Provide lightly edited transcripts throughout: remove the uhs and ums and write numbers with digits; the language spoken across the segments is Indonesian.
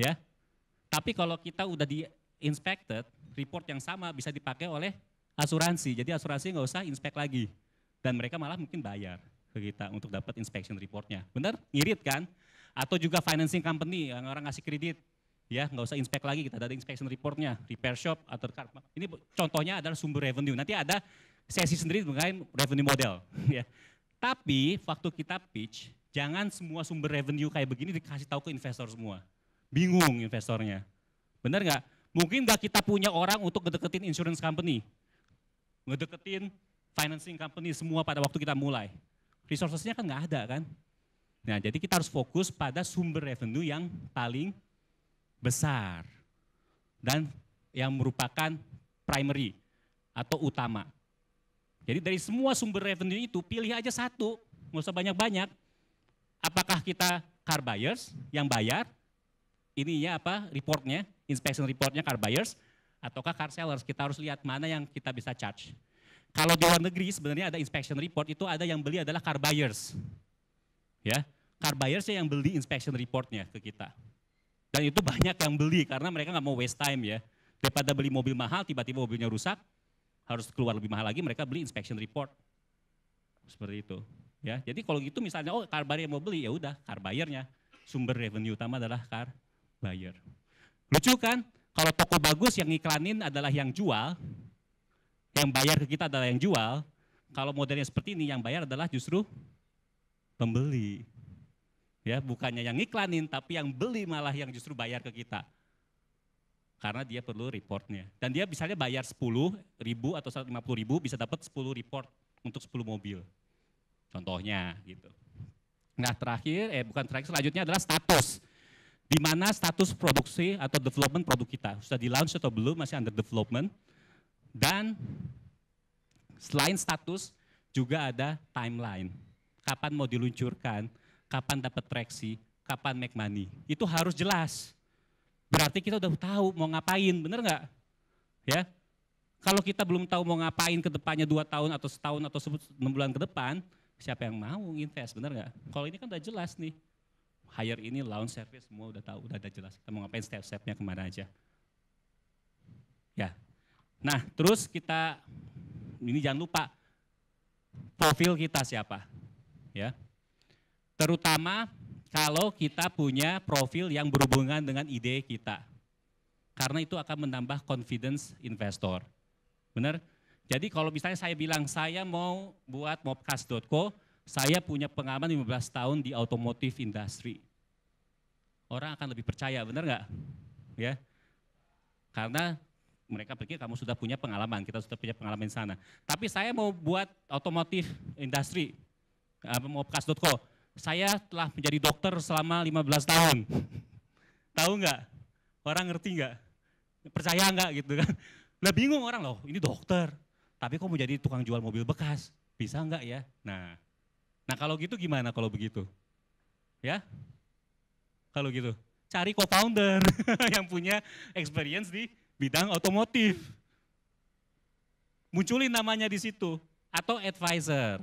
ya. Tapi kalau kita udah di inspected, report yang sama bisa dipakai oleh asuransi. Jadi asuransi nggak usah inspect lagi. Dan mereka malah mungkin bayar ke kita untuk dapat inspection reportnya. Benar? Irit kan? Atau juga financing company yang orang ngasih kredit. Ya, nggak usah inspect lagi, kita ada inspection reportnya, repair shop atau ini contohnya adalah sumber revenue. Nanti ada sesi sendiri mengenai revenue model. Ya. Tapi waktu kita pitch, jangan semua sumber revenue kayak begini dikasih tahu ke investor semua. Bingung investornya. Benar nggak? Mungkin nggak kita punya orang untuk ngedeketin insurance company, ngedeketin financing company semua pada waktu kita mulai. Resourcesnya kan nggak ada kan? Nah, jadi kita harus fokus pada sumber revenue yang paling besar dan yang merupakan primary atau utama. Jadi dari semua sumber revenue itu pilih aja satu, nggak usah banyak-banyak. Apakah kita car buyers yang bayar, ininya apa reportnya, inspection reportnya car buyers, ataukah car sellers, kita harus lihat mana yang kita bisa charge. Kalau di luar negeri sebenarnya ada inspection report, itu ada yang beli adalah car buyers. Ya, car buyers yang beli inspection reportnya ke kita. Dan itu banyak yang beli karena mereka nggak mau waste time ya. Daripada beli mobil mahal, tiba-tiba mobilnya rusak, harus keluar lebih mahal lagi, mereka beli inspection report. Seperti itu. Ya, jadi kalau gitu misalnya, oh car buyer yang mau beli, ya udah car buyernya. Sumber revenue utama adalah car buyer. Lucu kan? Kalau toko bagus yang iklanin adalah yang jual, yang bayar ke kita adalah yang jual. Kalau modelnya seperti ini, yang bayar adalah justru pembeli. Ya, bukannya yang iklanin, tapi yang beli malah yang justru bayar ke kita. Karena dia perlu reportnya. Dan dia misalnya bayar 10.000 atau 150.000 bisa dapat 10 report untuk 10 mobil. Contohnya gitu. Nah terakhir, bukan terakhir, selanjutnya adalah status. Di mana status produksi atau development produk kita. Sudah di launch atau belum, masih under development. Dan selain status, juga ada timeline. Kapan mau diluncurkan, kapan dapat traksi, kapan make money. Itu harus jelas. Berarti kita udah tahu mau ngapain, bener nggak? Ya, kalau kita belum tahu mau ngapain ke depannya 2 tahun atau setahun atau 6 bulan ke depan, siapa yang mau invest, bener nggak? Kalau ini kan udah jelas nih, hire ini, launch service, semua udah tahu, udah ada jelas. Kita mau ngapain, step-stepnya kemana aja. Ya, nah terus kita, ini jangan lupa, profil kita siapa, ya. Terutama kalau kita punya profil yang berhubungan dengan ide kita. Karena itu akan menambah confidence investor. Benar? Jadi kalau misalnya saya bilang saya mau buat mobcast.co, saya punya pengalaman 15 tahun di automotive industry. Orang akan lebih percaya, benar nggak? Ya. Karena mereka pikir kamu sudah punya pengalaman, kita sudah punya pengalaman di sana. Tapi saya mau buat automotive industry, mobcast.co. Saya telah menjadi dokter selama 15 tahun. Tahu nggak? Orang ngerti nggak? Percaya nggak gitu kan? Lah bingung orang loh, ini dokter. Tapi kok mau jadi tukang jual mobil bekas? Bisa nggak ya? Nah kalau gitu gimana kalau begitu? Ya? Kalau gitu, cari co-founder yang punya experience di bidang otomotif. Munculin namanya di situ. Atau advisor.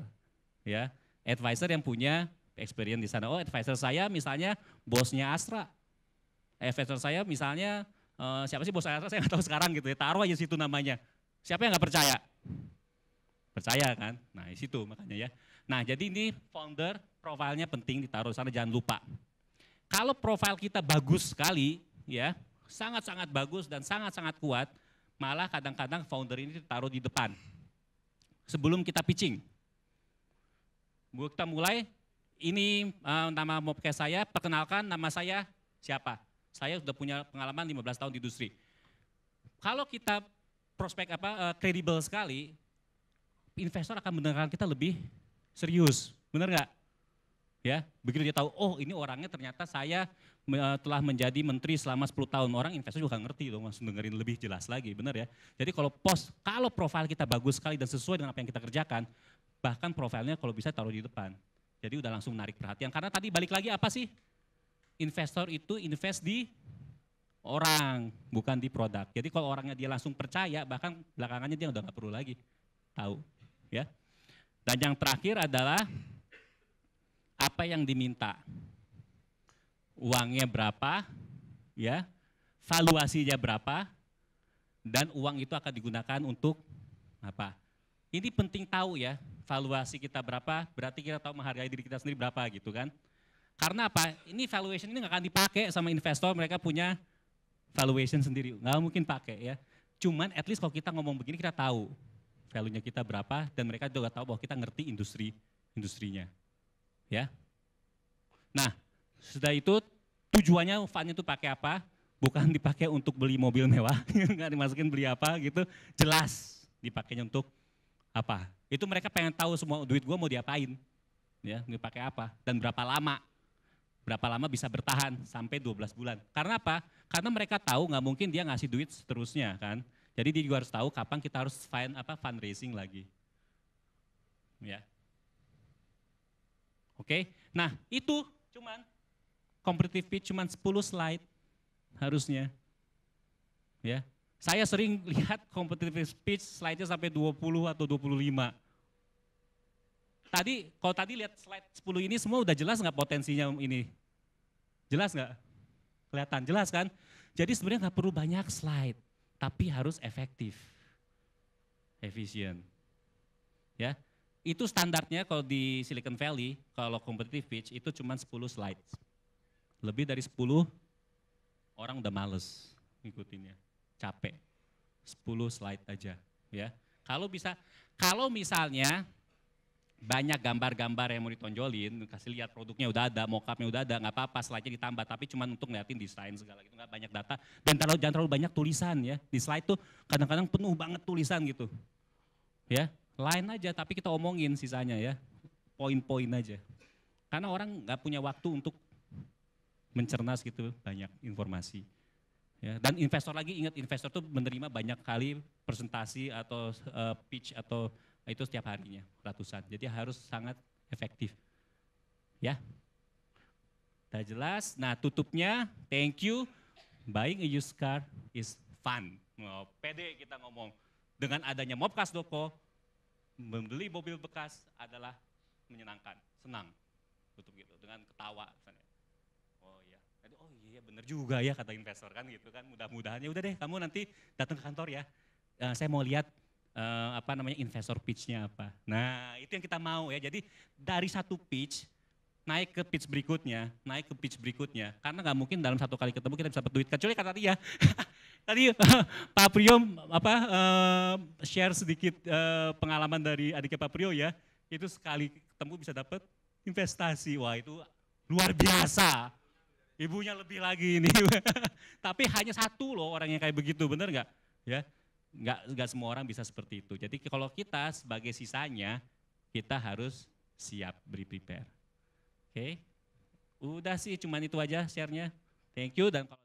Ya, advisor yang punya experience di sana. Oh, advisor saya misalnya bosnya Astra. Advisor saya misalnya siapa sih bos Astra, saya nggak tahu sekarang gitu ya. Taruh aja situ namanya. Siapa yang nggak percaya? Percaya kan? Nah di situ makanya ya. Nah jadi ini founder profilnya penting ditaruh di sana, jangan lupa. Kalau profil kita bagus sekali ya, sangat-sangat bagus dan sangat-sangat kuat, malah kadang-kadang founder ini ditaruh di depan. Sebelum kita pitching. Kita mulai. Ini nama mobcast saya, perkenalkan nama saya siapa? Saya sudah punya pengalaman 15 tahun di industri. Kalau kita prospek kredibel sekali, investor akan mendengarkan kita lebih serius, benar nggak? Ya, begitu dia tahu, oh ini orangnya ternyata saya telah menjadi menteri selama 10 tahun, orang investor juga ngerti dong, langsung dengerin lebih jelas lagi, benar ya? Jadi kalau profil kita bagus sekali dan sesuai dengan apa yang kita kerjakan, bahkan profilnya kalau bisa taruh di depan. Jadi udah langsung menarik perhatian. Karena tadi balik lagi apa sih? Investor itu invest di orang, bukan di produk. Jadi kalau orangnya dia langsung percaya, bahkan belakangannya dia udah nggak perlu lagi tahu. Ya. Dan yang terakhir adalah apa yang diminta. Uangnya berapa, ya, valuasinya berapa, dan uang itu akan digunakan untuk apa. Ini penting tahu ya, valuasi kita berapa, berarti kita tahu menghargai diri kita sendiri berapa gitu kan. Karena apa, ini valuation ini nggak akan dipakai sama investor, mereka punya valuation sendiri, nggak mungkin pakai ya. Cuman at least kalau kita ngomong begini kita tahu value-nya kita berapa, dan mereka juga tahu bahwa kita ngerti industrinya. Ya. Nah, sudah itu tujuannya fund itu pakai apa? Bukan dipakai untuk beli mobil mewah, nggak dimasukin beli apa gitu. Jelas dipakainya untuk apa? Itu mereka pengen tahu semua duit gue mau diapain, ya, dipakai apa dan berapa lama. Berapa lama bisa bertahan sampai 12 bulan. Karena apa? Karena mereka tahu nggak mungkin dia ngasih duit seterusnya kan. Jadi dia juga harus tahu kapan kita harus fundraising lagi. Ya. Oke. Nah, itu cuman competitive pitch cuman 10 slide harusnya. Ya. Saya sering lihat competitive pitch slide-nya sampai 20 atau 25. Kalau tadi lihat slide 10 ini semua udah jelas nggak potensinya ini? Jelas nggak? Kelihatan, jelas kan? Jadi sebenarnya nggak perlu banyak slide, tapi harus efektif, efisien. Ya, itu standarnya kalau di Silicon Valley, kalau competitive pitch itu cuma 10 slide. Lebih dari 10 orang udah males ngikutinnya, capek. 10 slide aja, ya. Kalau misalnya banyak gambar-gambar yang mau ditonjolin, kasih lihat produknya udah ada, mock-up-nya udah ada, nggak apa-apa, slide-nya ditambah, tapi cuma untuk ngeliatin desain segala gitu, nggak banyak data, dan jangan terlalu banyak tulisan ya, di slide tuh kadang-kadang penuh banget tulisan gitu, ya, line aja, tapi kita omongin sisanya ya, poin-poin aja, karena orang nggak punya waktu untuk mencerna gitu banyak informasi. Ya, dan investor lagi, ingat investor tuh menerima banyak kali presentasi atau pitch atau itu setiap harinya, ratusan. Jadi harus sangat efektif. Ya. Udah jelas. Nah, tutupnya, thank you. Buying a used car is fun. Oh, pede kita ngomong. Dengan adanya Mobcast.co, membeli mobil bekas adalah menyenangkan, senang. Tutup gitu, dengan ketawa. Oh iya. Oh iya bener juga ya kata investor kan gitu kan. Mudah-mudahan ya udah deh kamu nanti datang ke kantor ya. Saya mau lihat investor pitch-nya apa. Nah itu yang kita mau ya, jadi dari satu pitch, naik ke pitch berikutnya, karena nggak mungkin dalam satu kali ketemu kita bisa dapat duit, kecuali kata dia, tadi Pak Priyo share sedikit pengalaman dari adiknya Pak Priyo ya, itu sekali ketemu bisa dapat investasi, wah itu luar biasa, ibunya lebih lagi ini, tapi hanya satu loh orang yang kayak begitu, bener nggak? Ya. Nggak semua orang bisa seperti itu. Jadi kalau kita sebagai sisanya, kita harus siap prepare. Oke, udah sih cuman itu aja share-nya. Thank you dan kalau